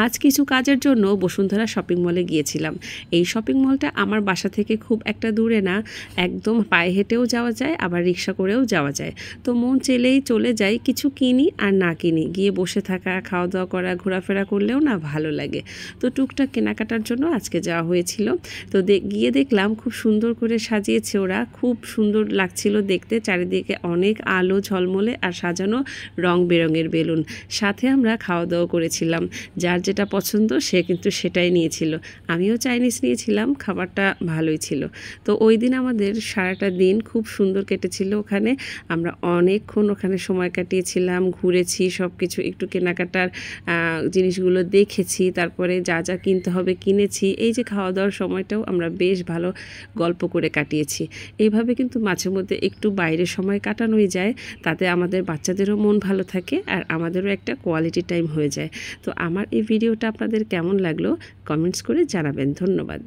আজ কিছু কাজের জন্য বসুন্ধরা শপিং মলে গিয়েছিলাম। এই শপিং মলটা আমার বাসা থেকে খুব একটা দূরে না, একদম পায়ে হেঁটেও যাওয়া যায়, আবার রিক্সা করেও যাওয়া যায়। তো মন চেলেই চলে যাই, কিছু কিনি আর না কিনি, গিয়ে বসে থাকা, খাওয়া দাওয়া করা, ঘোরাফেরা করলেও না ভালো লাগে। তো টুকটাক কেনাকাটার জন্য আজকে যাওয়া হয়েছিল। তো গিয়ে দেখলাম খুব সুন্দর করে সাজিয়েছে ওরা, খুব সুন্দর লাগছিল দেখতে, চারিদিকে অনেক আলো ঝলমলে আর সাজানো রং বেরঙের বেলুন। সাথে আমরা খাওয়া দাওয়া করেছিলাম, যার যেটা পছন্দ সে কিন্তু সেটাই নিয়েছিল। আমিও চাইনিজ নিয়েছিলাম, খাবারটা ভালোই ছিল। তো ওই দিন আমাদের সারাটা দিন খুব সুন্দর কেটেছিল ওখানে। আমরা অনেকক্ষণ ওখানে সময় কাটিয়েছিলাম, ঘুরেছি, সব কিছু একটু কেনাকাটার জিনিসগুলো দেখেছি, তারপরে যা যা কিনতে হবে কিনেছি। এই যে খাওয়া দাওয়ার সময়টাও আমরা বেশ ভালো গল্প করে কাটিয়েছি। এইভাবে কিন্তু মাঝে মধ্যে একটু বাইরে সময় কাটানোই যায়, তাতে আমাদের বাচ্চাদেরও মন ভালো থাকে আর আমাদেরও একটা কোয়ালিটি টাইম হয়ে যায়। তো আমার এই ভিডিওটা আপনাদের কেমন লাগলো কমেন্টস করে জানাবেন। ধন্যবাদ।